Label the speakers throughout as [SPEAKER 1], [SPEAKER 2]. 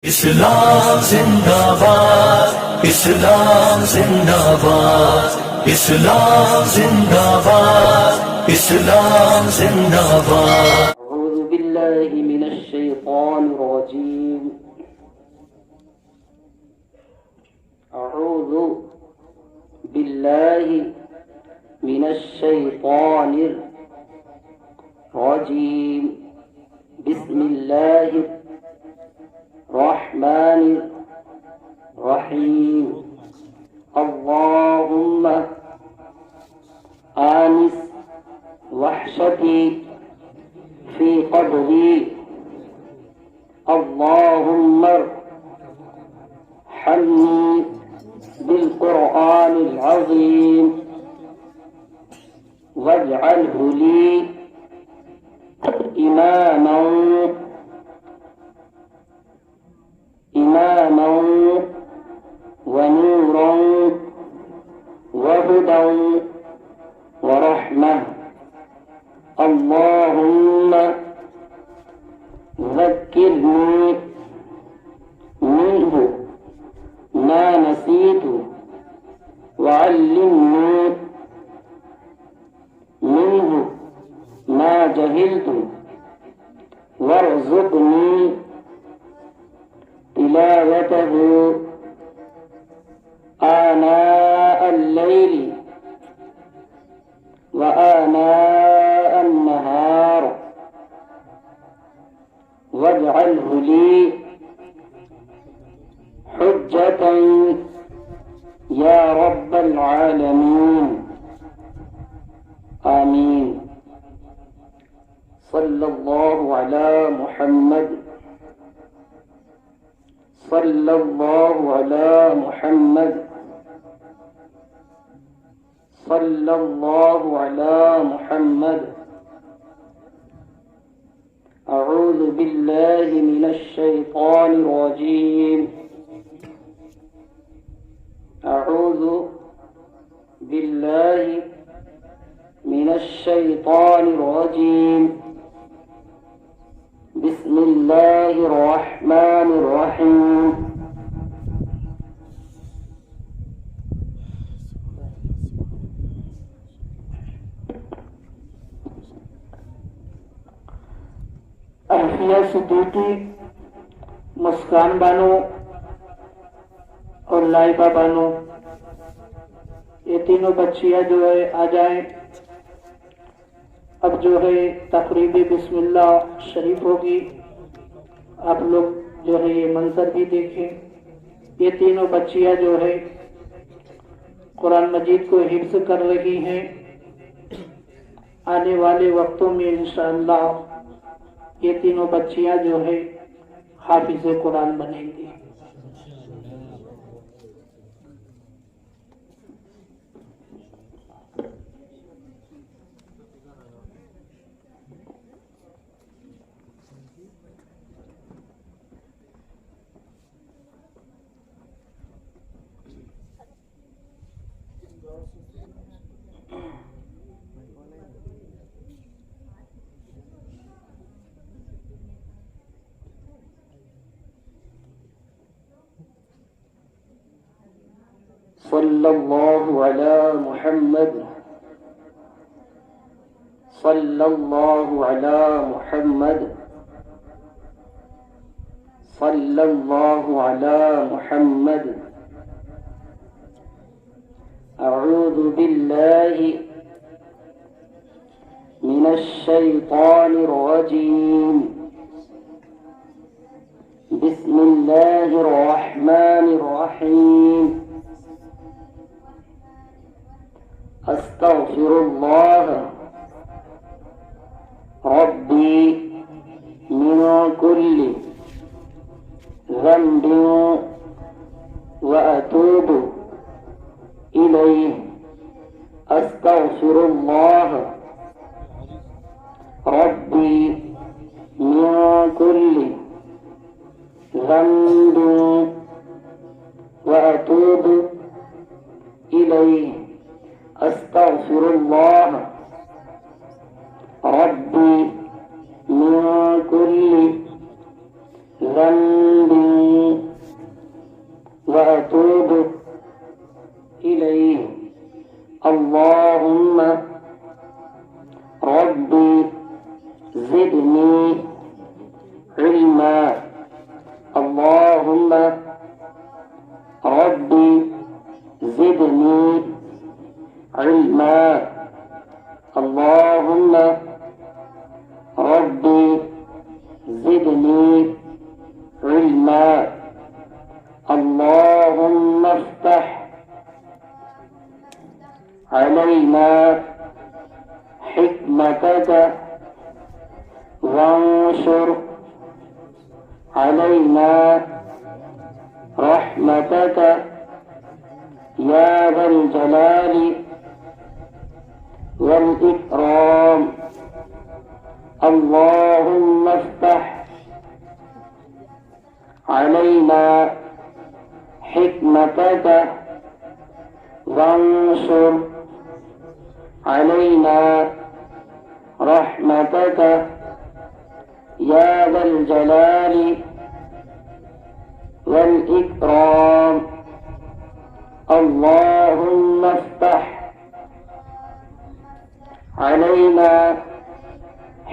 [SPEAKER 1] इस्लाम जिंदाबाद, इस्लाम जिंदाबाद, इस्लाम जिंदाबाद, इस्लाम जिंदाबाद।
[SPEAKER 2] अऊज़ु बिल्लाहि मिनश शैतानिर रजीम। अऊज़ु बिल्लाहि मिनश शैतानिर रजीम। बिस्मिल्लाहिर रहमानिर रहीम। अल्लाहुम्मा आनिस वहशती फी क़ब्री। अल्लाहुम्मा अर्हमनी बिल-क़ुरआनिल अज़ीम वज्अल्हु ली इमामन व नूरन व हुदन व रहमह। अल्लाहुम्मा ज़क्किरनी मिन्हु मा नसीतु व अल्लिमनी मिन्हु मा जहिलतु वर्ज़ुक़नी तिलावतहु आनाअल लैलि व आनाअन नहार वज्अल्हु ली हुज्जतन या रब्बल आलमीन। आमीन। सल्लल्लाहु अला मुहम्मद, सल्लल्लाहु अला मुहम्मद, सल्लल्लाहु अला मुहम्मद। अऊज़ु बिल्लाहि मिनश शैतानिर रजीम। अऊज़ु बिल्लाहि मिनश शैतानिर रजीम। बिस्मिल्लाहिर रहमानिर रहीम। अल्फिया सिद्दीकी, मुस्कान बानो और लाइबा बानो, ये तीनों बच्चियां जो है आ जाएं। अब जो है तकरीबी बिस्मिल्लाह शरीफ होगी। आप लोग जो है ये मंजर भी देखें। ये तीनों बच्चियां जो है कुरान मजीद को हिफ्ज़ कर रही हैं। आने वाले वक्तों में इंशाअल्लाह ये तीनों बच्चियां जो है हाफिज़े कुरान बनेंगी। सल्लल्लाहु अला मुहम्मद, सल्लल्लाहु अला मुहम्मद, सल्लल्लाहु अला मुहम्मद। अऊज़ु बिल्लाहि मिनश शैतानिर रजीम। बिस्मिल्लाहिर रहमानिर रहीम। अस्तग़फिरुल्लाह रब्बी मिन कुल्ली ज़ंबिन व अतूबु इलैहि। अस्तग़फिरुल्लाह रब्बी मिन कुल्ली ज़ंबिन व अतूबु इलैहि। अस्तग़फिरुल्लाह रब्बी मिन कुल्ली ज़ंबिन وأتوب إليه. اللهم ربي زدني علما. اللهم ربي زدني علما. اللهم ربي زدني علما. اللهم افتح علينا حكمتك وانشر علينا رحمتك يا ذا الجلال والإكرام. اللهم افتح علينا حكمتك وانشر علينا رحمتك يا ذا الجلال والإكرام. اللهم افتح علينا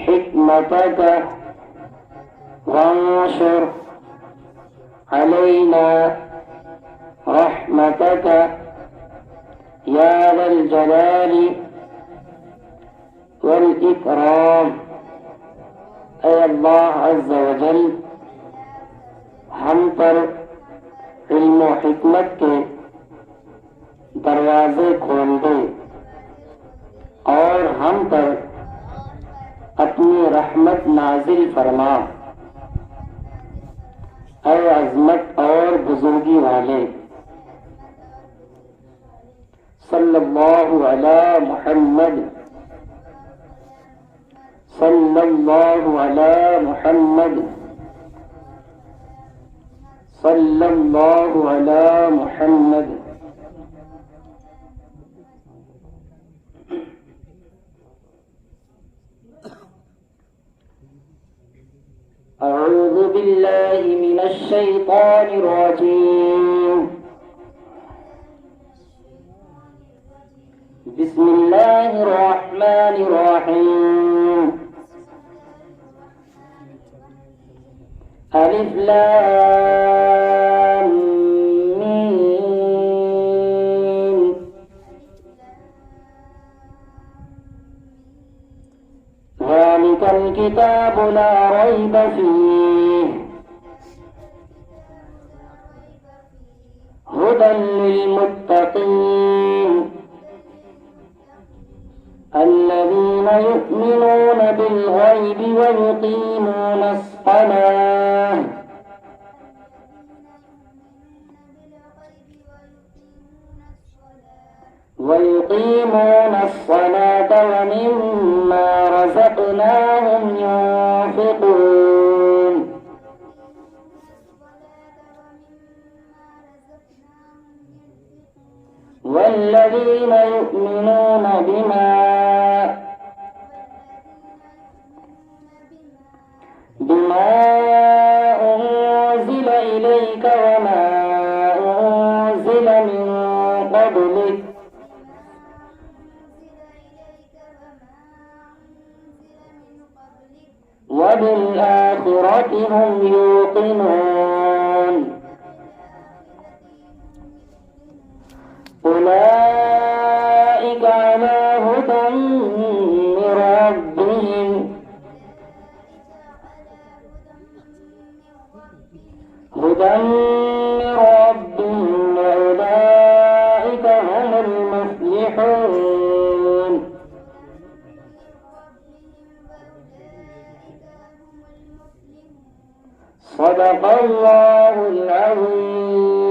[SPEAKER 2] حكمتك وانشر علينا رحمتك يا ذا الجلال والإكرام. اے اللہ عز و جل ہم پر علم و حکمت کے دروازے کھول دے اور ہم پر اپنی رحمت نازل فرما. اے عظمت اور بزرگی والے، صلی اللہ علی محمد، صلی اللہ علی محمد، صلی اللہ علی محمد. أعوذ بالله من الشيطان الرجيم. بسم الله الرحمن الرحيم. ألف لام ميم. ذلك الكتاب لا ريب فيه هدى للمتقين الذين يؤمنون بالغيب ويقيمون الصلاة ومما رزقناهم ينفقون. والذين يؤمنون بما أنزل إليك وما أنزل من قبلك وبالآخرة هم يوقنون. أولئك على هدى من ربهم وأولئك هم المفلحون. صدق الله العظيم.